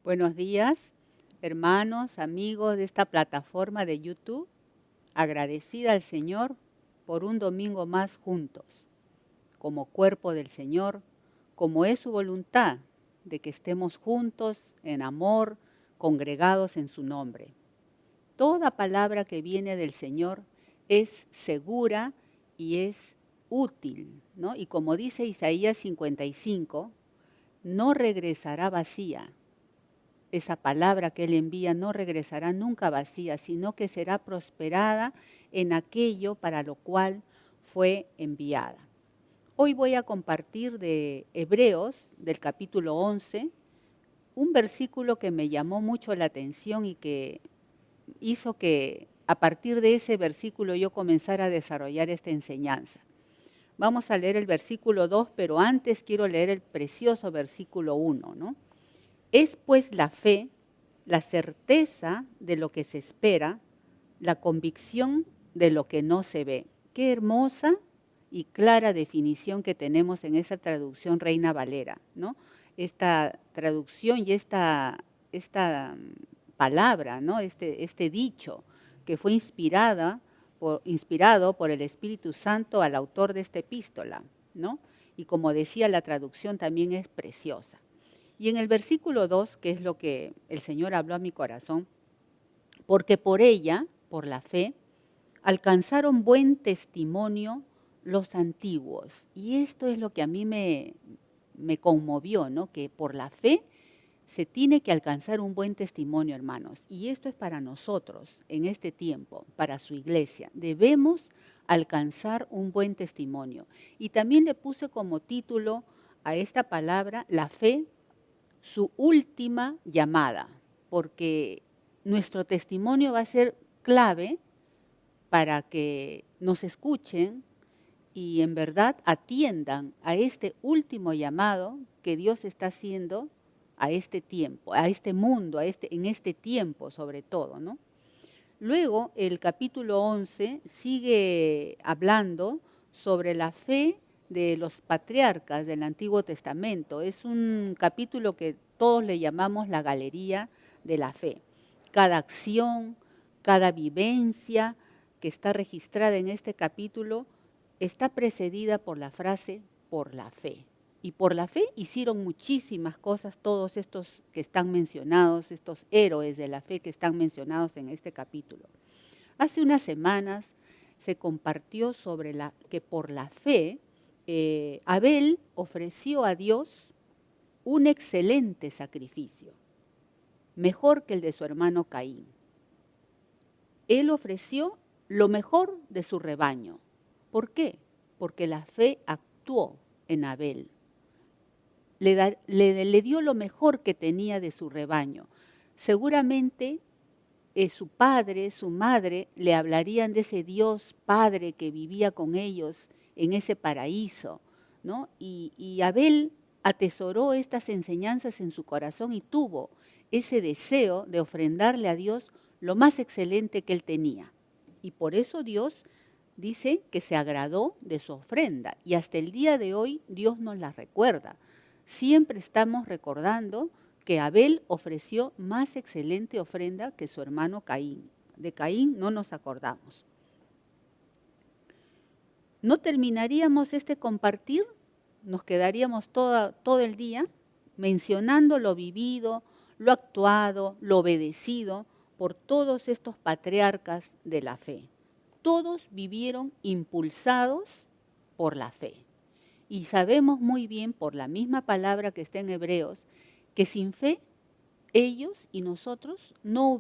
Buenos días, hermanos, amigos de esta plataforma de YouTube. Agradecida al Señor por un domingo más juntos, como cuerpo del Señor, como es su voluntad de que estemos juntos en amor, congregados en su nombre. Toda palabra que viene del Señor es segura y es útil, ¿no? Y como dice Isaías 55, no regresará vacía. Esa palabra que Él envía no regresará nunca vacía, sino que será prosperada en aquello para lo cual fue enviada. Hoy voy a compartir de Hebreos, del capítulo 11, un versículo que me llamó mucho la atención y que hizo que a partir de ese versículo yo comenzara a desarrollar esta enseñanza. Vamos a leer el versículo 2, pero antes quiero leer el precioso versículo 1, ¿no? Es pues la fe, la certeza de lo que se espera, la convicción de lo que no se ve. Qué hermosa y clara definición que tenemos en esa traducción Reina Valera, ¿no? Esta traducción y esta palabra, ¿no? Este dicho que fue inspirado por el Espíritu Santo al autor de esta epístola, ¿no? Y como decía, la traducción también es preciosa. Y en el versículo 2, que es lo que el Señor habló a mi corazón, porque por ella, por la fe, alcanzaron buen testimonio los antiguos. Y esto es lo que a mí me conmovió, ¿no? Que por la fe se tiene que alcanzar un buen testimonio, hermanos. Y esto es para nosotros en este tiempo, para su iglesia. Debemos alcanzar un buen testimonio. Y también le puse como título a esta palabra, la fe, su última llamada, porque nuestro testimonio va a ser clave para que nos escuchen y en verdad atiendan a este último llamado que Dios está haciendo a este tiempo, a este mundo, en este tiempo sobre todo, ¿no? Luego el capítulo 11 sigue hablando sobre la fe de los patriarcas del Antiguo Testamento. Es un capítulo que todos le llamamos la galería de la fe. Cada acción, cada vivencia que está registrada en este capítulo está precedida por la frase por la fe. Y por la fe hicieron muchísimas cosas todos estos que están mencionados, estos héroes de la fe que están mencionados en este capítulo. Hace unas semanas se compartió sobre que por la fe Abel ofreció a Dios un excelente sacrificio, mejor que el de su hermano Caín. Él ofreció lo mejor de su rebaño. ¿Por qué? Porque la fe actuó en Abel. Le dio lo mejor que tenía de su rebaño. Seguramente su padre, su madre, le hablarían de ese Dios Padre que vivía con ellos en ese paraíso, ¿no? Y Abel atesoró estas enseñanzas en su corazón y tuvo ese deseo de ofrendarle a Dios lo más excelente que él tenía. Y por eso Dios dice que se agradó de su ofrenda. Y hasta el día de hoy Dios nos la recuerda. Siempre estamos recordando que Abel ofreció más excelente ofrenda que su hermano Caín. De Caín no nos acordamos. No terminaríamos este compartir, nos quedaríamos todo el día mencionando lo vivido, lo actuado, lo obedecido por todos estos patriarcas de la fe. Todos vivieron impulsados por la fe. Y sabemos muy bien por la misma palabra que está en Hebreos, que sin fe ellos y nosotros no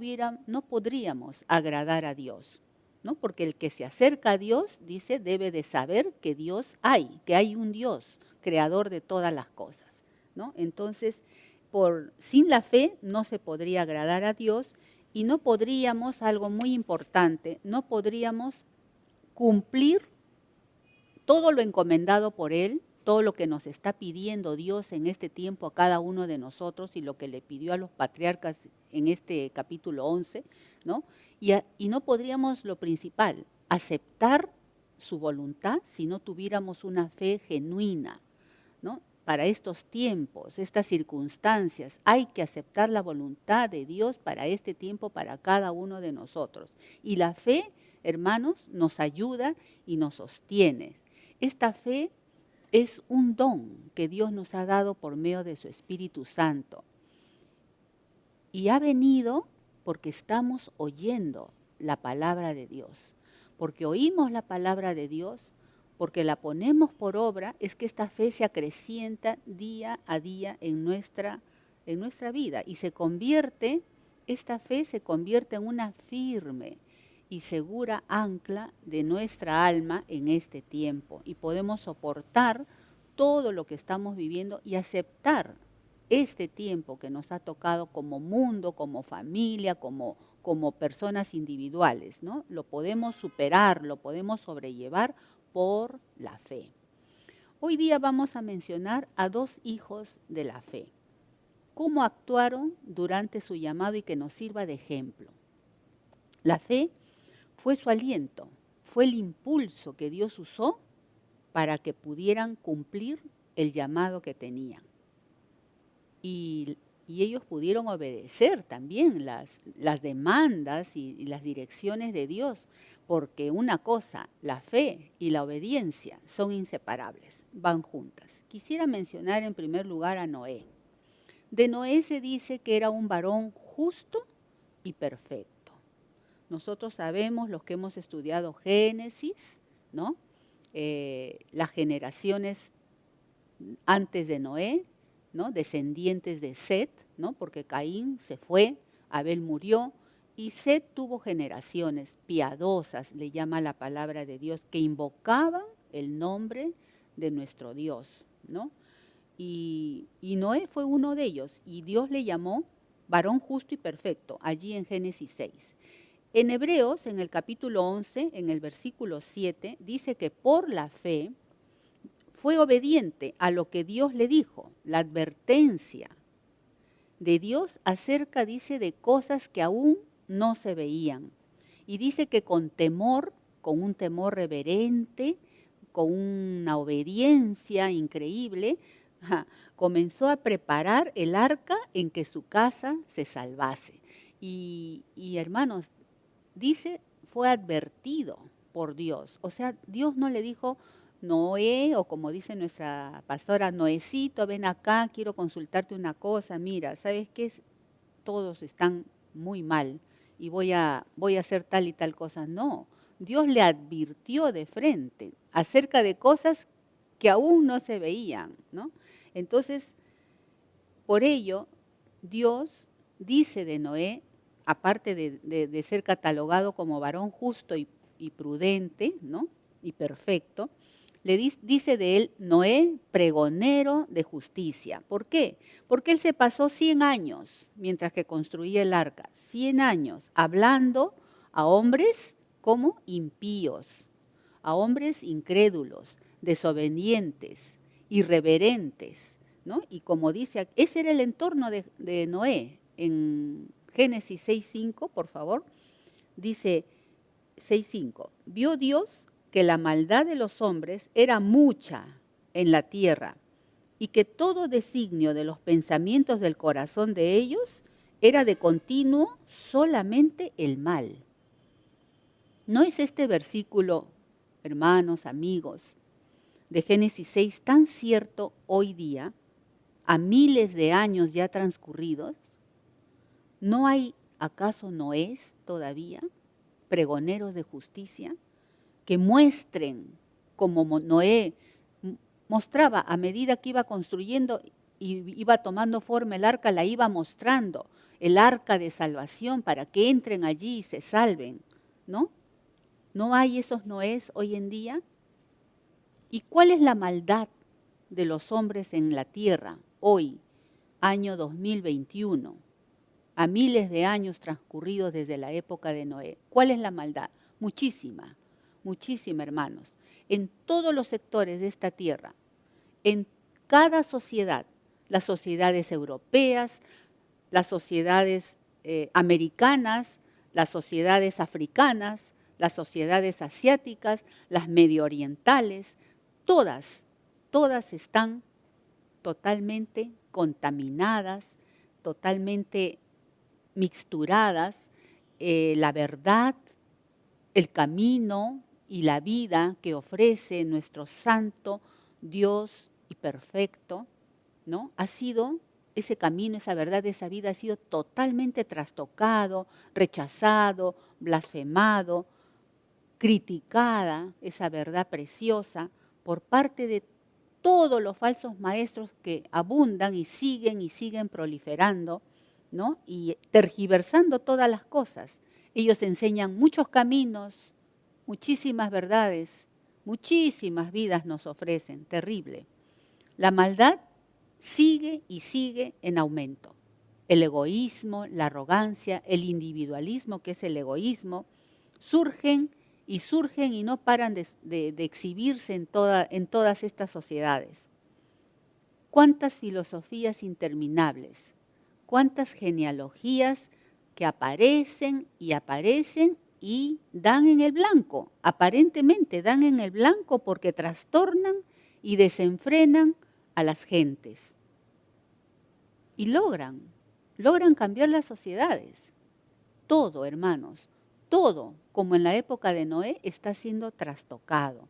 podríamos agradar a Dios, ¿no? Porque el que se acerca a Dios, dice, debe de saber que Dios hay, que hay un Dios, creador de todas las cosas, ¿no? Entonces, sin la fe no se podría agradar a Dios y no podríamos, algo muy importante, no podríamos cumplir todo lo encomendado por Él, todo lo que nos está pidiendo Dios en este tiempo a cada uno de nosotros y lo que le pidió a los patriarcas en este capítulo 11, ¿no? Y no podríamos, lo principal, aceptar su voluntad si no tuviéramos una fe genuina, ¿no? para estos tiempos, estas circunstancias. Hay que aceptar la voluntad de Dios para este tiempo, para cada uno de nosotros. Y la fe, hermanos, nos ayuda y nos sostiene. Esta fe es un don que Dios nos ha dado por medio de su Espíritu Santo. Y ha venido porque estamos oyendo la palabra de Dios. Porque oímos la palabra de Dios, porque la ponemos por obra, es que esta fe se acrecienta día a día en nuestra vida. Y esta fe se convierte en una firme y segura ancla de nuestra alma en este tiempo. Y podemos soportar todo lo que estamos viviendo y aceptar este tiempo que nos ha tocado como mundo, como familia, como personas individuales, ¿no? Lo podemos superar, lo podemos sobrellevar por la fe. Hoy día vamos a mencionar a dos hijos de la fe. ¿Cómo actuaron durante su llamado y que nos sirva de ejemplo? La fe fue su aliento, fue el impulso que Dios usó para que pudieran cumplir el llamado que tenían. Y ellos pudieron obedecer también las demandas y las direcciones de Dios, porque una cosa, la fe y la obediencia son inseparables, van juntas. Quisiera mencionar en primer lugar a Noé. De Noé se dice que era un varón justo y perfecto. Nosotros sabemos, los que hemos estudiado Génesis, ¿no? Las generaciones antes de Noé, ¿no? Descendientes de Set, ¿no? Porque Caín se fue, Abel murió, y Set tuvo generaciones piadosas, le llama la palabra de Dios, que invocaban el nombre de nuestro Dios, ¿no? Y Noé fue uno de ellos, y Dios le llamó varón justo y perfecto, allí en Génesis 6. En Hebreos, en el capítulo 11, en el versículo 7, dice que por la fe fue obediente a lo que Dios le dijo, la advertencia de Dios acerca, dice, de cosas que aún no se veían. Y dice que con temor, con un temor reverente, con una obediencia increíble, comenzó a preparar el arca en que su casa se salvase. Y hermanos, dice, fue advertido por Dios. O sea, Dios no le dijo, Noé, o como dice nuestra pastora, Noecito, ven acá, quiero consultarte una cosa, mira, ¿sabes qué? Todos están muy mal y voy a hacer tal y tal cosa. No, Dios le advirtió de frente acerca de cosas que aún no se veían, ¿no? Entonces, por ello, Dios dice de Noé, aparte de ser catalogado como varón justo y prudente, ¿no? Y perfecto, dice de él, Noé, pregonero de justicia. ¿Por qué? Porque él se pasó 100 años mientras que construía el arca, 100 años, hablando a hombres como impíos, a hombres incrédulos, desobedientes, irreverentes, ¿no? Y como dice, ese era el entorno de Noé. En Génesis 6.5, por favor, dice 6.5, vio Dios que la maldad de los hombres era mucha en la tierra y que todo designio de los pensamientos del corazón de ellos era de continuo solamente el mal. ¿No es este versículo, hermanos, amigos, de Génesis 6 tan cierto hoy día, a miles de años ya transcurridos? ¿No hay acaso Noés todavía, pregoneros de justicia, que muestren como Noé mostraba a medida que iba construyendo y iba tomando forma el arca, la iba mostrando, el arca de salvación para que entren allí y se salven, ¿no? ¿No hay esos Noés hoy en día? ¿Y cuál es la maldad de los hombres en la tierra hoy, año 2021, a miles de años transcurridos desde la época de Noé? ¿Cuál es la maldad? Muchísima, muchísima, hermanos. En todos los sectores de esta tierra, en cada sociedad, las sociedades europeas, las sociedades americanas, las sociedades africanas, las sociedades asiáticas, las medio orientales, todas están totalmente contaminadas, totalmente mixturadas, la verdad, el camino y la vida que ofrece nuestro santo Dios y perfecto, ¿no? Ha sido ese camino, esa verdad, esa vida ha sido totalmente trastocado, rechazado, blasfemado, criticada, esa verdad preciosa, por parte de todos los falsos maestros que abundan y siguen proliferando, ¿no? Y tergiversando todas las cosas. Ellos enseñan muchos caminos, muchísimas verdades, muchísimas vidas nos ofrecen, terrible. La maldad sigue y sigue en aumento. El egoísmo, la arrogancia, el individualismo, que es el egoísmo, surgen y no paran de exhibirse en todas estas sociedades. ¿Cuántas filosofías interminables? ¿Cuántas genealogías que aparecen y dan en el blanco? Aparentemente dan en el blanco porque trastornan y desenfrenan a las gentes. Y logran cambiar las sociedades. Todo, hermanos, todo, como en la época de Noé, está siendo trastocado.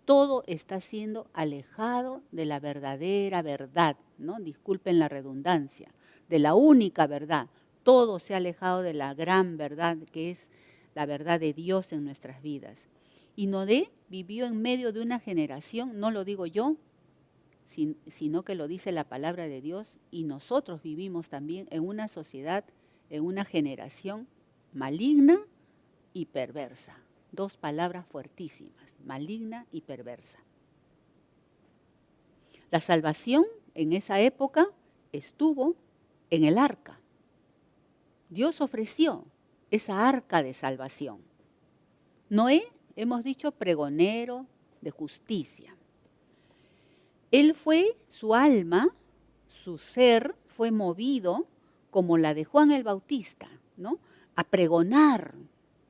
Todo está siendo alejado de la verdadera verdad, ¿no? Disculpen la redundancia, de la única verdad. Todo se ha alejado de la gran verdad que es la verdad de Dios en nuestras vidas. Y Noé vivió en medio de una generación, no lo digo yo, sino que lo dice la palabra de Dios, y nosotros vivimos también en una sociedad, en una generación maligna y perversa. Dos palabras fuertísimas, maligna y perversa. La salvación en esa época estuvo en el arca. Dios ofreció esa arca de salvación. Noé, hemos dicho, pregonero de justicia. Él fue, su alma, su ser, fue movido como la de Juan el Bautista, ¿no? A pregonar.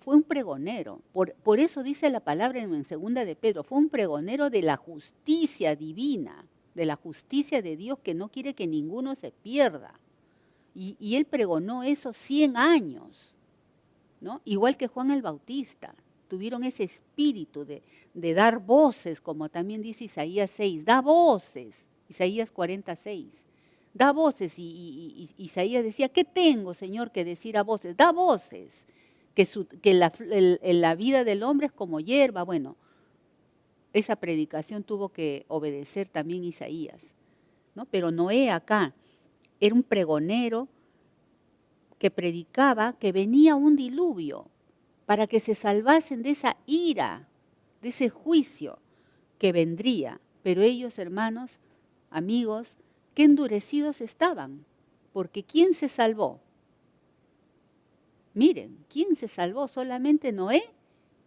Fue un pregonero. Por eso dice la palabra en 2 de Pedro, fue un pregonero de la justicia divina, de la justicia de Dios que no quiere que ninguno se pierda. Y él pregonó eso 100 años, ¿no? Igual que Juan el Bautista. Tuvieron ese espíritu de dar voces, como también dice Isaías 6, da voces, Isaías 46, da voces, y Isaías decía, ¿qué tengo, Señor, que decir a voces? Da voces, que la vida del hombre es como hierba. Bueno, esa predicación tuvo que obedecer también Isaías, ¿no? Pero Noé acá era un pregonero que predicaba que venía un diluvio, para que se salvasen de esa ira, de ese juicio que vendría. Pero ellos, hermanos, amigos, qué endurecidos estaban, porque ¿quién se salvó? Miren, ¿quién se salvó? Solamente Noé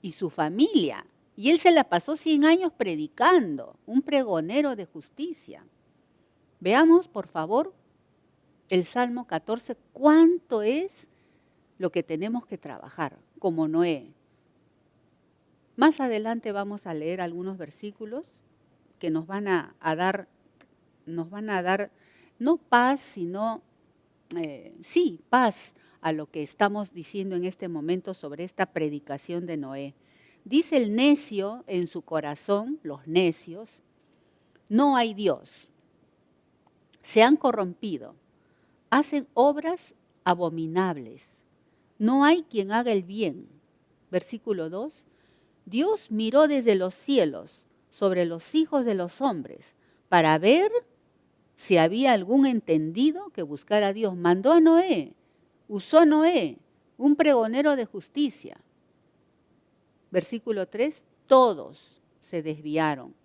y su familia. Y él se la pasó 100 años predicando, un pregonero de justicia. Veamos, por favor, el Salmo 14, ¿cuánto es lo que tenemos que trabajar como Noé? Más adelante vamos a leer algunos versículos que nos van a dar no paz, sino sí, paz a lo que estamos diciendo en este momento sobre esta predicación de Noé. Dice el necio en su corazón, los necios, no hay Dios, se han corrompido, hacen obras abominables, no hay quien haga el bien. Versículo 2, Dios miró desde los cielos sobre los hijos de los hombres para ver si había algún entendido que buscara a Dios. Mandó a Noé, usó a Noé, un pregonero de justicia. Versículo 3, todos se desviaron,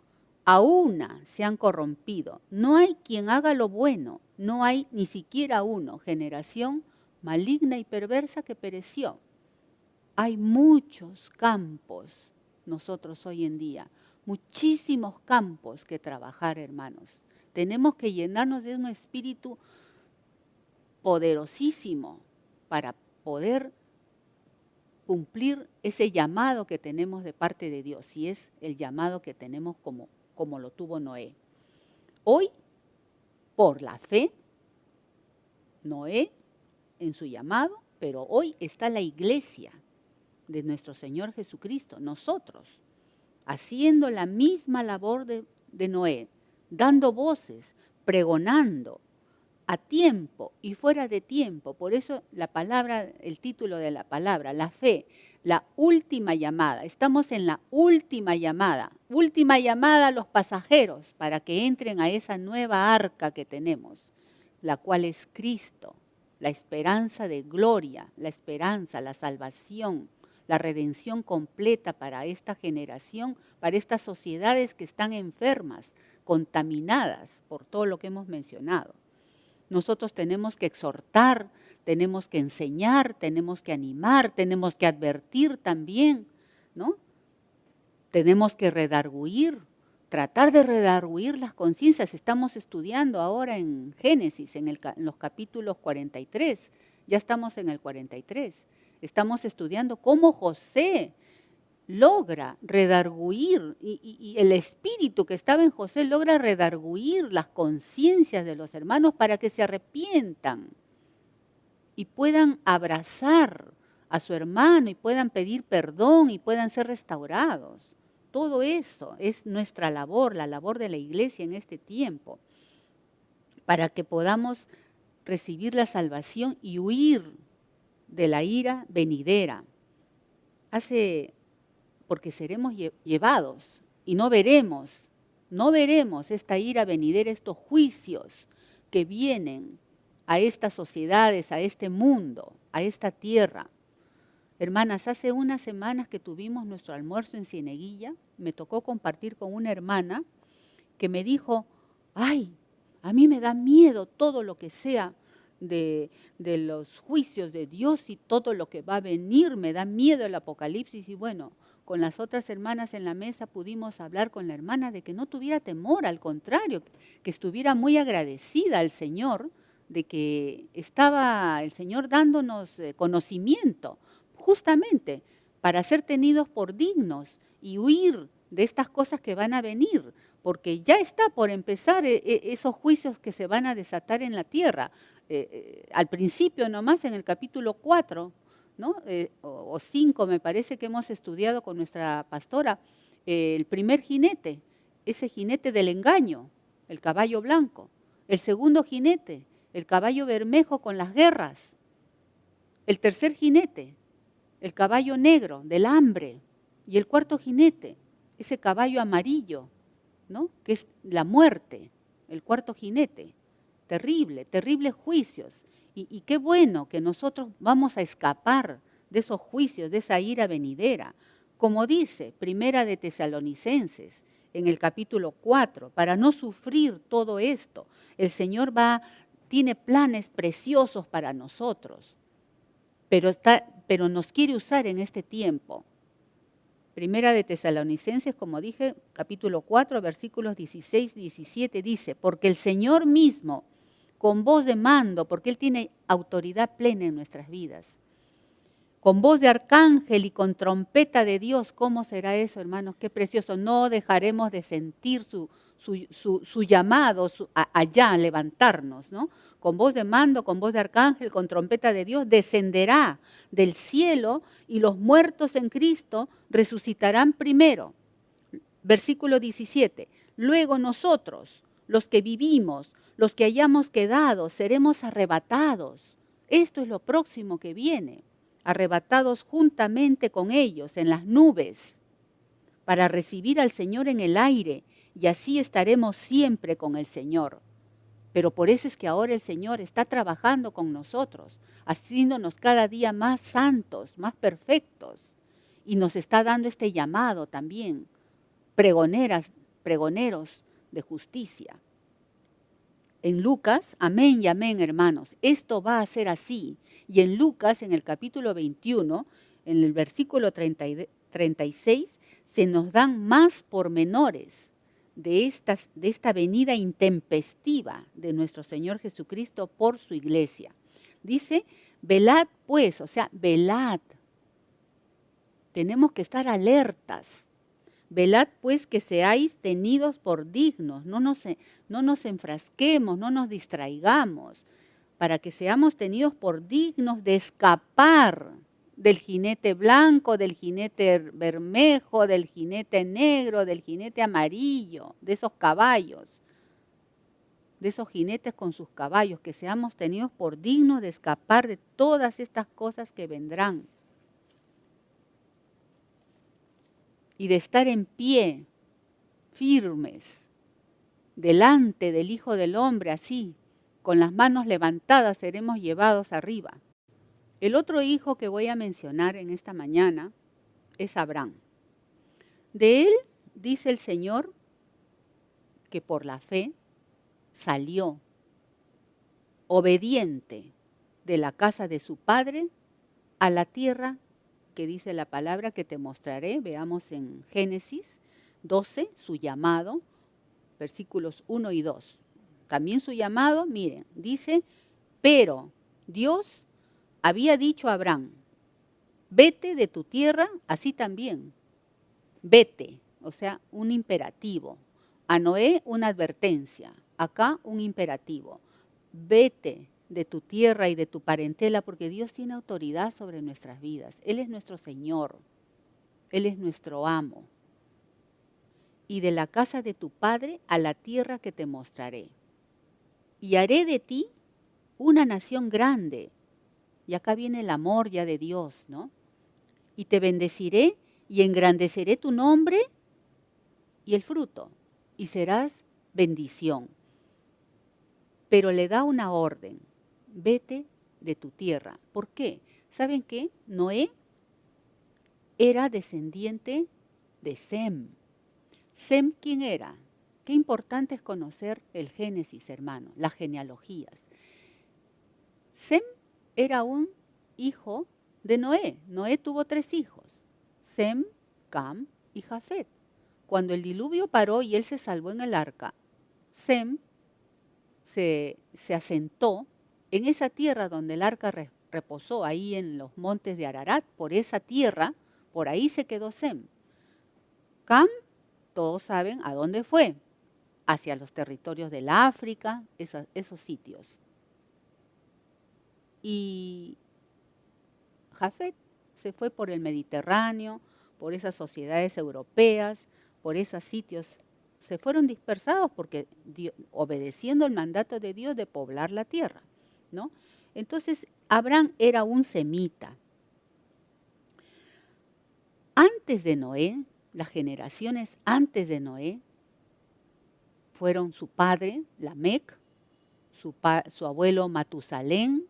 a una se han corrompido. No hay quien haga lo bueno, no hay ni siquiera uno, generación maligna y perversa que pereció. Hay muchos campos nosotros hoy en día, muchísimos campos que trabajar, hermanos. Tenemos que llenarnos de un espíritu poderosísimo para poder cumplir ese llamado que tenemos de parte de Dios, y es el llamado que tenemos como lo tuvo Noé. Hoy por la fe, Noé en su llamado, pero hoy está la iglesia de nuestro Señor Jesucristo, nosotros, haciendo la misma labor de Noé, dando voces, pregonando a tiempo y fuera de tiempo. Por eso la palabra, el título de la palabra, la fe, la última llamada. Estamos en la última llamada a los pasajeros para que entren a esa nueva arca que tenemos, la cual es Cristo, la esperanza de gloria, la esperanza, la salvación, la redención completa para esta generación, para estas sociedades que están enfermas, contaminadas por todo lo que hemos mencionado. Nosotros tenemos que exhortar, tenemos que enseñar, tenemos que animar, tenemos que advertir también, ¿no? Tenemos que redarguir, tratar de redarguir las conciencias. Estamos estudiando ahora en Génesis, en los capítulos 43, ya estamos en el 43. Estamos estudiando cómo José logra redarguir, y el espíritu que estaba en José logra redarguir las conciencias de los hermanos para que se arrepientan y puedan abrazar a su hermano y puedan pedir perdón y puedan ser restaurados. Todo eso es nuestra labor, la labor de la iglesia en este tiempo, para que podamos recibir la salvación y huir de la ira venidera. Porque seremos llevados y no veremos esta ira venidera, estos juicios que vienen a estas sociedades, a este mundo, a esta tierra. Hermanas, hace unas semanas que tuvimos nuestro almuerzo en Cieneguilla, me tocó compartir con una hermana que me dijo, ay, a mí me da miedo todo lo que sea de los juicios de Dios y todo lo que va a venir, me da miedo el apocalipsis. Y bueno, con las otras hermanas en la mesa pudimos hablar con la hermana de que no tuviera temor, al contrario, que estuviera muy agradecida al Señor de que estaba el Señor dándonos conocimiento, justamente para ser tenidos por dignos y huir de estas cosas que van a venir, porque ya está por empezar esos juicios que se van a desatar en la tierra. Al principio nomás en el capítulo 4, ¿no? O 5 me parece que hemos estudiado con nuestra pastora, el primer jinete, ese jinete del engaño, el caballo blanco. El segundo jinete, el caballo bermejo con las guerras. El tercer jinete, el caballo negro del hambre. Y el cuarto jinete, ese caballo amarillo, ¿no? Que es la muerte, el cuarto jinete. Terrible, terribles juicios. Y qué bueno que nosotros vamos a escapar de esos juicios, de esa ira venidera. Como dice Primera de Tesalonicenses, en el capítulo 4, para no sufrir todo esto, el Señor tiene planes preciosos para nosotros, pero nos quiere usar en este tiempo. Primera de Tesalonicenses, como dije, capítulo 4, versículos 16, 17, dice, porque el Señor mismo, con voz de mando, porque Él tiene autoridad plena en nuestras vidas, con voz de arcángel y con trompeta de Dios. ¿Cómo será eso, hermanos? Qué precioso. No dejaremos de sentir su llamado allá, levantarnos, ¿no? Con voz de mando, con voz de arcángel, con trompeta de Dios, descenderá del cielo y los muertos en Cristo resucitarán primero. Versículo 17. Luego nosotros, los que vivimos, los que hayamos quedado, seremos arrebatados. Esto es lo próximo que viene. Arrebatados juntamente con ellos en las nubes, para recibir al Señor en el aire, y así estaremos siempre con el Señor. Pero por eso es que ahora el Señor está trabajando con nosotros, haciéndonos cada día más santos, más perfectos, y nos está dando este llamado también, pregoneros de justicia. En Lucas, amén y amén, hermanos, esto va a ser así. Y en Lucas, en el capítulo 21, en el versículo 36, se nos dan más pormenores de esta venida intempestiva de nuestro Señor Jesucristo por su iglesia. Dice, velad pues, o sea, velad. Tenemos que estar alertas, Velad pues que seáis tenidos por dignos, no nos enfrasquemos, no nos distraigamos, para que seamos tenidos por dignos de escapar del jinete blanco, del jinete bermejo, del jinete negro, del jinete amarillo, de esos caballos, de esos jinetes con sus caballos, que seamos tenidos por dignos de escapar de todas estas cosas que vendrán. Y de estar en pie, firmes, delante del Hijo del Hombre, así, con las manos levantadas, seremos llevados arriba. El otro hijo que voy a mencionar en esta mañana es Abraham. De él dice el Señor que por la fe salió obediente de la casa de su padre a la tierra que dice la palabra que te mostraré. Veamos en Génesis 12 su llamado, versículos 1 y 2. También su llamado, miren, dice, pero Dios había dicho a Abraham, vete de tu tierra, así también, vete, o sea, un imperativo. A Noé una advertencia, acá un imperativo, vete de tu tierra y de tu parentela, porque Dios tiene autoridad sobre nuestras vidas. Él es nuestro Señor, Él es nuestro amo. Y de la casa de tu padre a la tierra que te mostraré. Y haré de ti una nación grande. Y acá viene el amor ya de Dios, ¿no? Y te bendeciré y engrandeceré tu nombre y el fruto, y serás bendición. Pero le da una orden, vete de tu tierra. ¿Por qué? ¿Saben qué? Noé era descendiente de Sem. Sem, ¿quién era? Qué importante es conocer el Génesis, hermano, las genealogías. Sem era un hijo de Noé. Noé tuvo 3 hijos, Sem, Cam y Jafet. Cuando el diluvio paró y él se salvó en el arca, Sem se asentó en esa tierra donde el arca reposó, ahí en los montes de Ararat, por esa tierra, por ahí se quedó Sem. Cam, todos saben a dónde fue, hacia los territorios del África, esos sitios. Y Jafet se fue por el Mediterráneo, por esas sociedades europeas, por esos sitios. Se fueron dispersados porque obedeciendo el mandato de Dios de poblar la tierra, ¿no? Entonces, Abraham era un semita. Antes de Noé, las generaciones antes de Noé, fueron su padre, Lamec, su abuelo Matusalén,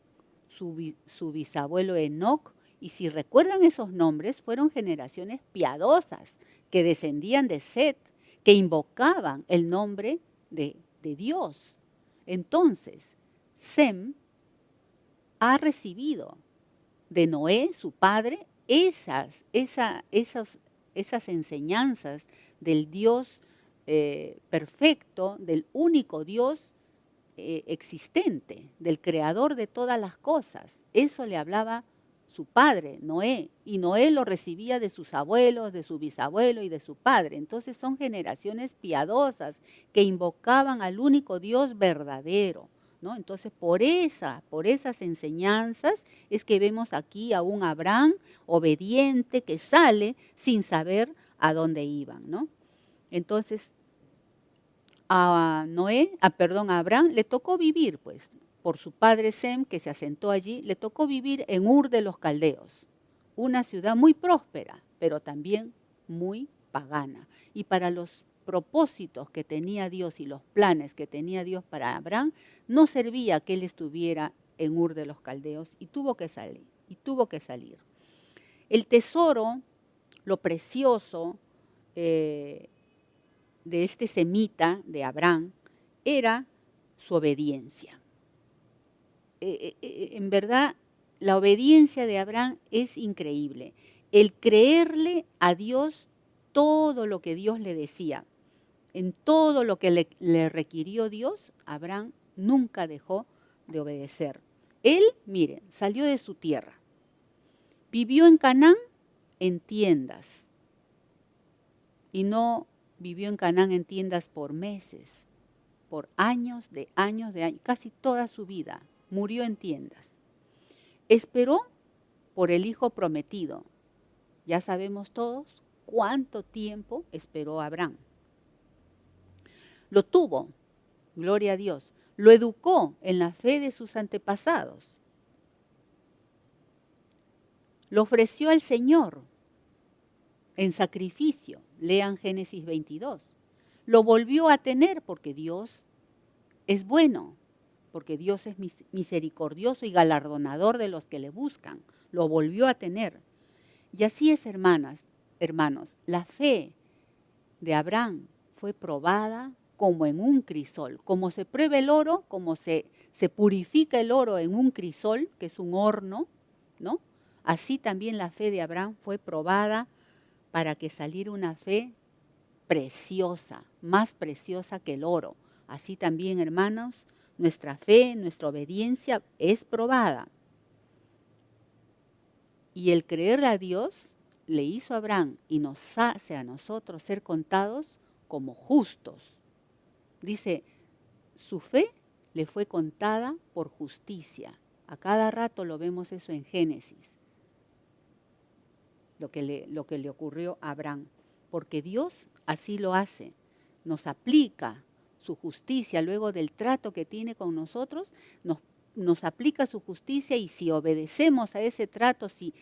su bisabuelo Enoc, y si recuerdan esos nombres, fueron generaciones piadosas que descendían de Set, que invocaban el nombre de Dios. Entonces, Sem ha recibido de Noé, su padre, esas enseñanzas del Dios perfecto, del único Dios existente, del creador de todas las cosas. Eso le hablaba su padre, Noé, y Noé lo recibía de sus abuelos, de su bisabuelo y de su padre. Entonces son generaciones piadosas que invocaban al único Dios verdadero, ¿no? Entonces por esas enseñanzas es que vemos aquí a un Abraham obediente que sale sin saber a dónde iban, ¿no? Entonces a Abraham le tocó vivir, pues, por su padre Sem, que se asentó allí, le tocó vivir en Ur de los Caldeos, una ciudad muy próspera, pero también muy pagana. Y para los propósitos que tenía Dios y los planes que tenía Dios para Abraham, no servía que él estuviera en Ur de los Caldeos y tuvo que salir. El tesoro, lo precioso, de este semita de Abraham era su obediencia. En verdad, la obediencia de Abraham es increíble. El creerle a Dios todo lo que Dios le decía, en todo lo que le requirió Dios, Abraham nunca dejó de obedecer. Él, miren, salió de su tierra, vivió en Canaán en tiendas, y no vivió en Canaán en tiendas por meses, por años, casi toda su vida. Murió en tiendas. Esperó por el hijo prometido. Ya sabemos todos cuánto tiempo esperó Abraham. Lo tuvo, gloria a Dios. Lo educó en la fe de sus antepasados. Lo ofreció al Señor en sacrificio. Lean Génesis 22. Lo volvió a tener porque Dios es bueno, porque Dios es misericordioso y galardonador de los que le buscan. Lo volvió a tener. Y así es, hermanos, la fe de Abraham fue probada como en un crisol. Como se prueba el oro, como se purifica el oro en un crisol, que es un horno, ¿no? Así también la fe de Abraham fue probada para que saliera una fe preciosa, más preciosa que el oro. Así también, hermanos, nuestra fe, nuestra obediencia es probada. Y el creerle a Dios le hizo a Abraham y nos hace a nosotros ser contados como justos. Dice, su fe le fue contada por justicia. A cada rato lo vemos eso en Génesis, lo que le ocurrió a Abraham. Porque Dios así lo hace, nos aplica su justicia luego del trato que tiene con nosotros, nos aplica su justicia y si obedecemos a ese trato, si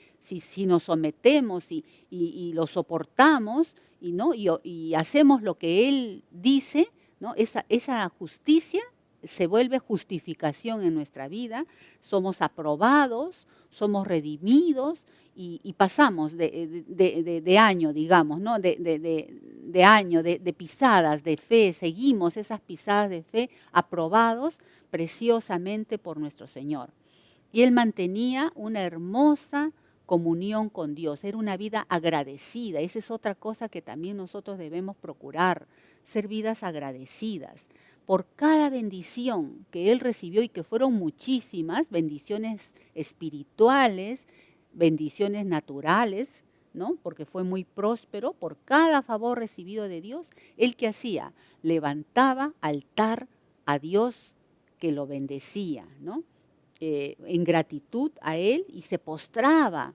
nos sometemos y lo soportamos y hacemos lo que Él dice, ¿no? Esa justicia se vuelve justificación en nuestra vida, somos aprobados, somos redimidos y pasamos de año, digamos, ¿no? de pisadas de fe, seguimos esas pisadas de fe aprobados preciosamente por nuestro Señor. Y Él mantenía una hermosa comunión con Dios, era una vida agradecida. Esa es otra cosa que también nosotros debemos procurar, ser vidas agradecidas por cada bendición que Él recibió y que fueron muchísimas, bendiciones espirituales, bendiciones naturales, ¿no? Porque fue muy próspero por cada favor recibido de Dios. ¿Él qué hacía? Levantaba altar a Dios que lo bendecía, ¿no? En gratitud a Él y se postraba,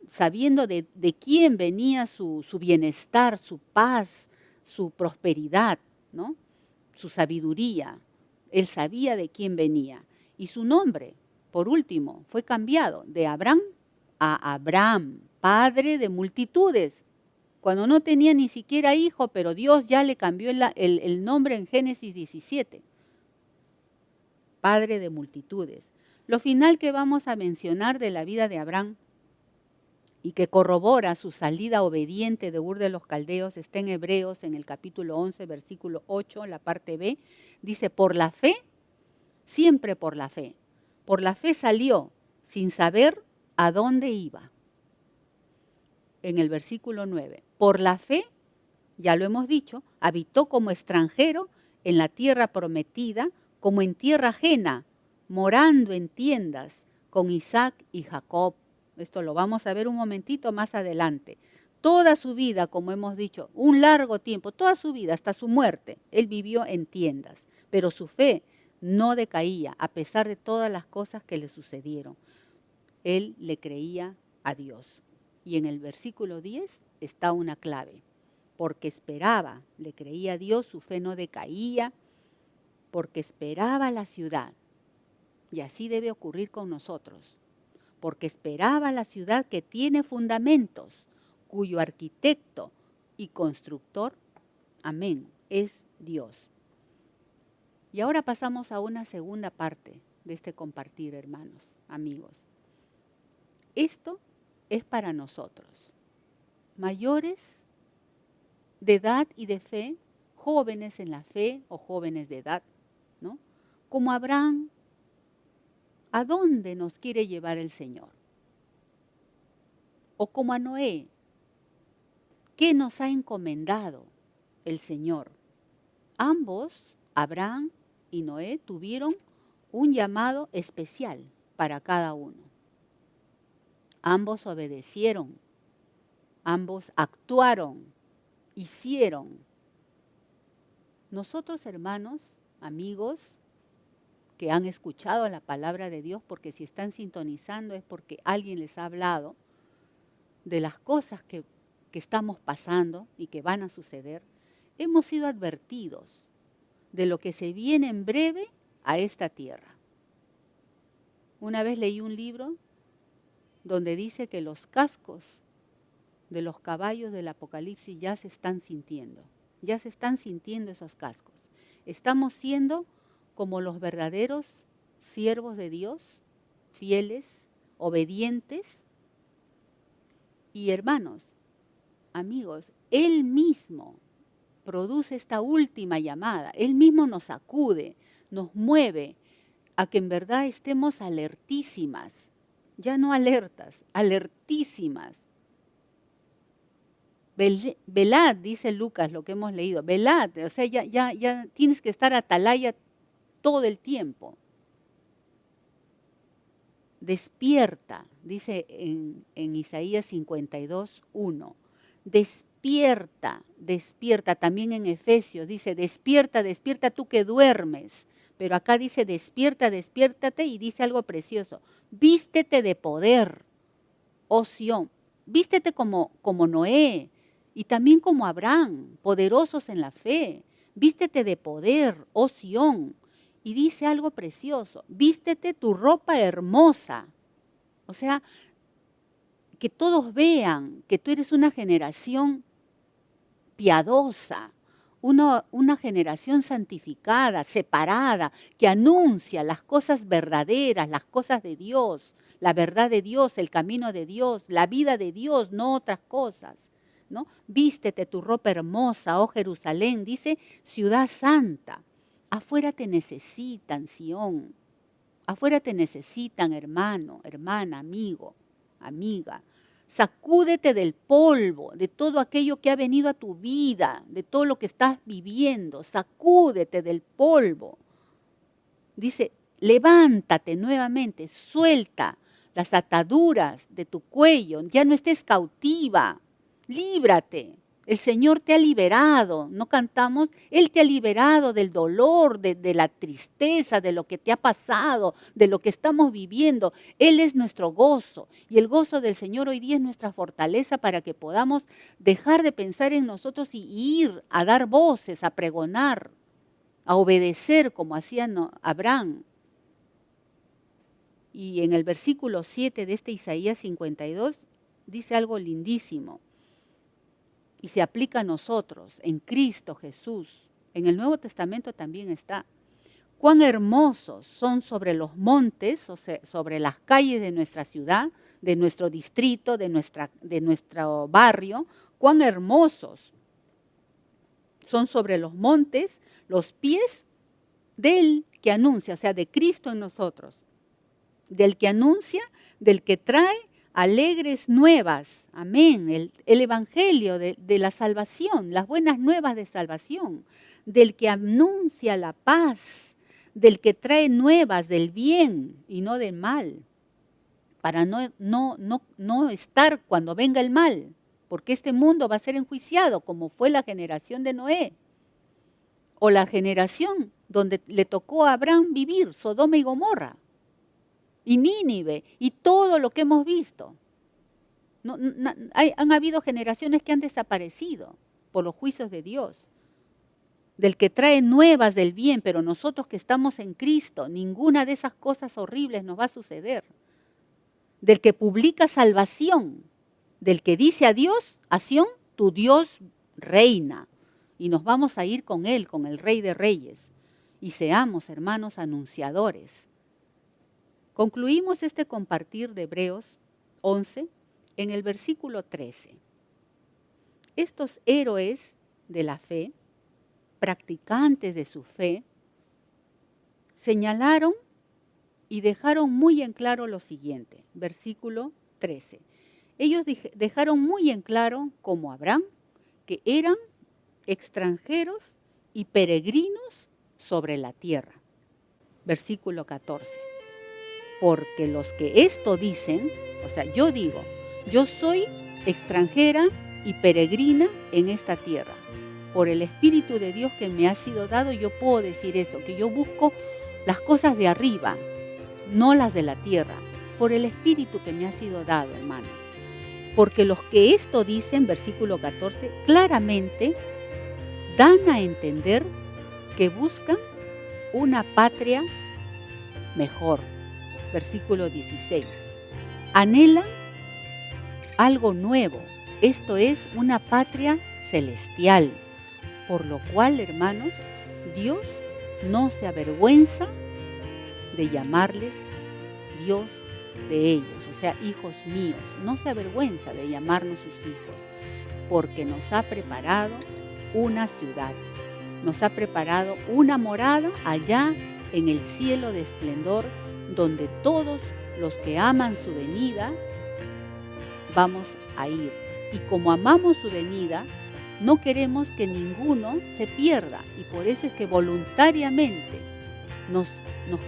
sabiendo de quién venía su bienestar, su paz, su prosperidad, ¿no? Su sabiduría. Él sabía de quién venía. Y su nombre, por último, fue cambiado de Abraham a Abraham, padre de multitudes, cuando no tenía ni siquiera hijo, pero Dios ya le cambió el nombre en Génesis 17. Padre de multitudes. Lo final que vamos a mencionar de la vida de Abraham y que corrobora su salida obediente de Ur de los Caldeos está en Hebreos, en el capítulo 11, versículo 8, la parte B. Dice, por la fe, siempre por la fe. Por la fe salió sin saber a dónde iba. En el versículo 9, por la fe, ya lo hemos dicho, habitó como extranjero en la tierra prometida, como en tierra ajena, morando en tiendas con Isaac y Jacob. Esto lo vamos a ver un momentito más adelante. Toda su vida, como hemos dicho, un largo tiempo, toda su vida, hasta su muerte, él vivió en tiendas, pero su fe no decaía a pesar de todas las cosas que le sucedieron. Él le creía a Dios. Y en el versículo 10 está una clave. Porque esperaba, le creía a Dios, su fe no decaía, porque esperaba la ciudad. Y así debe ocurrir con nosotros. Porque esperaba la ciudad que tiene fundamentos, cuyo arquitecto y constructor, amén, es Dios. Y ahora pasamos a una segunda parte de este compartir, hermanos, amigos. Esto es para nosotros, mayores de edad y de fe, jóvenes en la fe o jóvenes de edad, ¿no? Como Abraham, ¿a dónde nos quiere llevar el Señor? O como a Noé, ¿qué nos ha encomendado el Señor? Ambos, Abraham y Noé, tuvieron un llamado especial para cada uno. Ambos obedecieron, ambos actuaron hicieron. Nosotros, hermanos, amigos, que han escuchado la palabra de Dios, porque si están sintonizando es porque alguien les ha hablado de las cosas que estamos pasando y que van a suceder, hemos sido advertidos de lo que se viene en breve a esta tierra. Una vez leí un libro donde dice que los cascos de los caballos del Apocalipsis ya se están sintiendo esos cascos. Estamos siendo como los verdaderos siervos de Dios, fieles, obedientes. Y hermanos, amigos, Él mismo produce esta última llamada. Él mismo nos sacude, nos mueve a que en verdad estemos alertísimas. Ya no alertas, alertísimas. Velad, dice Lucas, lo que hemos leído. Velad, o sea, ya tienes que estar atalaya todo el tiempo. Despierta, dice en Isaías 52:1. Despierta, despierta. También en Efesios dice, despierta, despierta tú que duermes. Pero acá dice, despierta, despiértate, y dice algo precioso. Vístete de poder, oh Sión. Vístete como Noé y también como Abraham, poderosos en la fe. Vístete de poder, oh Sión. Y dice algo precioso, vístete tu ropa hermosa. O sea, que todos vean que tú eres una generación piadosa, una generación santificada, separada, que anuncia las cosas verdaderas, las cosas de Dios, la verdad de Dios, el camino de Dios, la vida de Dios, no otras cosas, ¿no? Vístete tu ropa hermosa, oh Jerusalén, dice ciudad santa. Afuera te necesitan, Sión. Afuera te necesitan, hermano, hermana, amigo, amiga. Sacúdete del polvo, de todo aquello que ha venido a tu vida, de todo lo que estás viviendo. Sacúdete del polvo. Dice, levántate nuevamente, suelta las ataduras de tu cuello. Ya no estés cautiva, líbrate. El Señor te ha liberado, no cantamos, Él te ha liberado del dolor, de la tristeza, de lo que te ha pasado, de lo que estamos viviendo. Él es nuestro gozo y el gozo del Señor hoy día es nuestra fortaleza para que podamos dejar de pensar en nosotros y ir a dar voces, a pregonar, a obedecer como hacía Abraham. Y en el versículo 7 de este Isaías 52 dice algo lindísimo. Y se aplica a nosotros, en Cristo Jesús. En el Nuevo Testamento también está. Cuán hermosos son sobre los montes, o sea, sobre las calles de nuestra ciudad, de nuestro distrito, de nuestro barrio. Cuán hermosos son sobre los montes los pies del que anuncia, o sea, de Cristo en nosotros. Del que anuncia, del que trae alegres nuevas, amén, el evangelio de la salvación, las buenas nuevas de salvación, del que anuncia la paz, del que trae nuevas del bien y no del mal, para no estar cuando venga el mal, porque este mundo va a ser enjuiciado como fue la generación de Noé, o la generación donde le tocó a Abraham vivir, Sodoma y Gomorra, y Nínive, y todo lo que hemos visto. Han habido generaciones que han desaparecido por los juicios de Dios. Del que trae nuevas del bien, pero nosotros que estamos en Cristo, ninguna de esas cosas horribles nos va a suceder. Del que publica salvación, del que dice a Dios, a Sión, tu Dios reina. Y nos vamos a ir con Él, con el Rey de Reyes. Y seamos, hermanos, anunciadores. Concluimos este compartir de Hebreos 11 en el versículo 13. Estos héroes de la fe, practicantes de su fe, señalaron y dejaron muy en claro lo siguiente, versículo 13. Ellos dejaron muy en claro, como Abraham, que eran extranjeros y peregrinos sobre la tierra. Versículo 14. Porque los que esto dicen, o sea, yo digo, yo soy extranjera y peregrina en esta tierra. Por el Espíritu de Dios que me ha sido dado, yo puedo decir eso, que yo busco las cosas de arriba, no las de la tierra, por el Espíritu que me ha sido dado, hermanos. Porque los que esto dicen, versículo 14, claramente dan a entender que buscan una patria mejor. Versículo 16. Anhelan algo nuevo, esto es una patria celestial. Por lo cual, hermanos, Dios no se avergüenza de llamarles Dios de ellos, o sea, hijos míos. No se avergüenza de llamarnos sus hijos, porque nos ha preparado una ciudad, nos ha preparado una morada allá en el cielo de esplendor, donde todos los que aman su venida vamos a ir. Y como amamos su venida, no queremos que ninguno se pierda, y por eso es que voluntariamente nos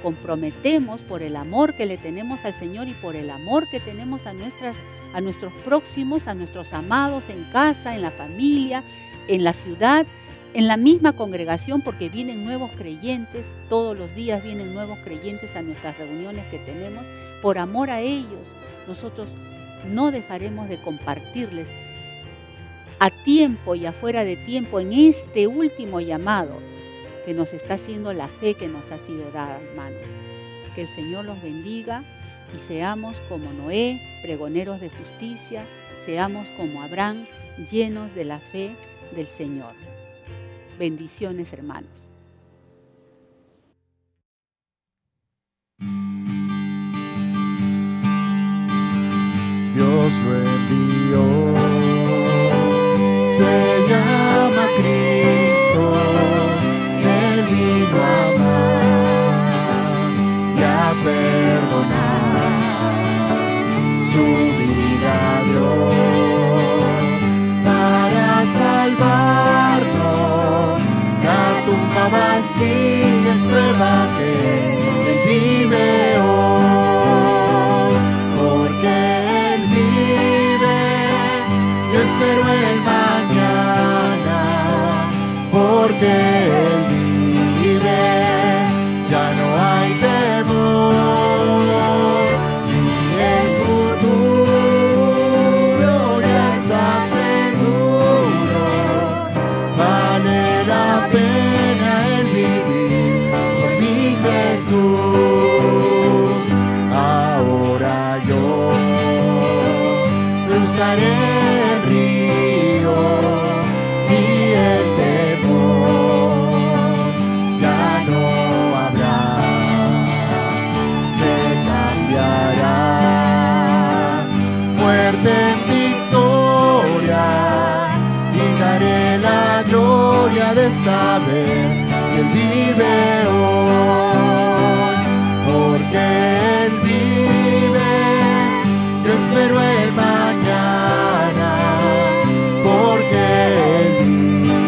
comprometemos por el amor que le tenemos al Señor y por el amor que tenemos a nuestros próximos, a nuestros amados en casa, en la familia, en la ciudad, en la misma congregación, porque vienen nuevos creyentes, todos los días vienen nuevos creyentes a nuestras reuniones que tenemos. Por amor a ellos, nosotros no dejaremos de compartirles a tiempo y afuera de tiempo en este último llamado que nos está haciendo la fe que nos ha sido dada, hermanos. Que el Señor los bendiga y seamos como Noé, pregoneros de justicia, seamos como Abraham, llenos de la fe del Señor. Bendiciones, hermanos. Dios lo envió, se llama Cristo, Él vino a amar y a perdonar, su vida dio para salvarnos. La tumba vacía es prueba que Él vive hoy, porque Él vive. Yo espero el mañana, porque Él vive. Ya no hay temor y el futuro ya está seguro. Vale la pena el vivir por mi Jesús. Ahora yo cruzaré el río y el temor ya no habrá, se cambiará. Muerte en victoria y daré la gloria de saber que Él vive hoy, porque Él vive. Yo espero el mañana, porque Él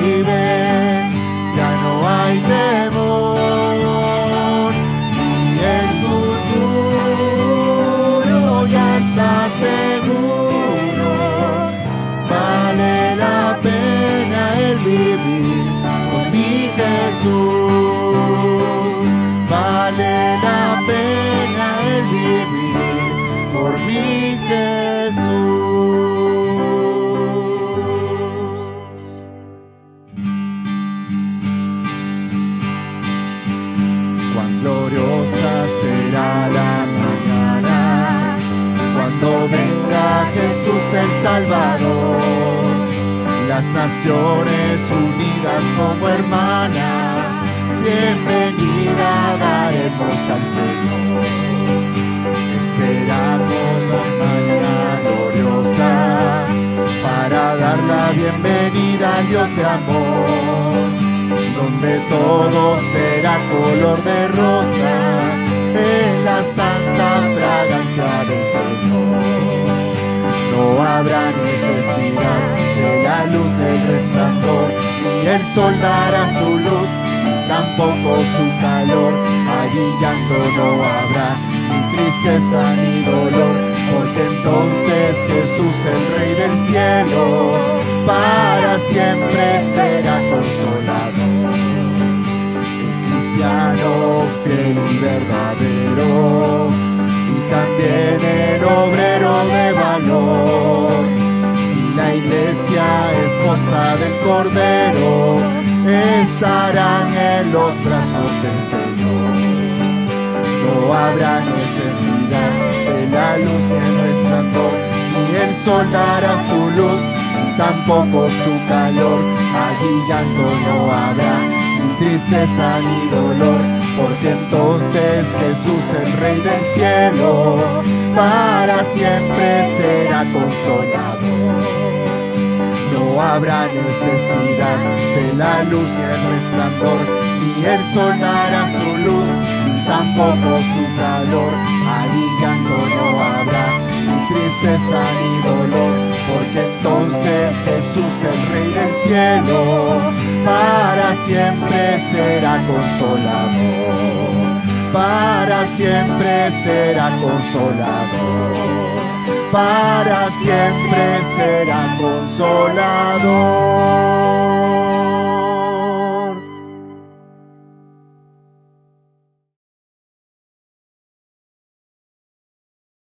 vive. Ya no hay temor y el futuro ya está seguro. Vale la pena el vivir con mi Jesús. Vale la pena el vivir por mi Jesús. Cuán gloriosa será la mañana cuando venga Jesús el Salvador. Las naciones unidas como hermanas, bienvenida daremos al Señor. Esperamos la mañana gloriosa para dar la bienvenida al Dios de amor, donde todo será color de rosa en la santa fragancia del Señor. No habrá necesidad de la luz del resplandor, ni el sol dará su luz, ni tampoco su calor. Allí llanto no habrá, ni tristeza ni dolor, porque entonces Jesús, el Rey del cielo, para siempre será consolador. El cristiano fiel y verdadero, y también el obrero de valor, y la iglesia esposa del Cordero, estarán en los brazos del Señor. No habrá necesidad de la luz ni el resplandor, ni el sol dará su luz, ni tampoco su calor. Allí llanto no habrá, ni tristeza ni dolor, porque entonces Jesús, el Rey del cielo, para siempre será consolador. No habrá necesidad de la luz y el resplandor, ni el sol dará su luz, ni tampoco su calor. Allí llanto no habrá, ni tristeza ni dolor, porque entonces Jesús, el Rey del cielo, para siempre será consolador. Para siempre será consolador. Para siempre será consolador.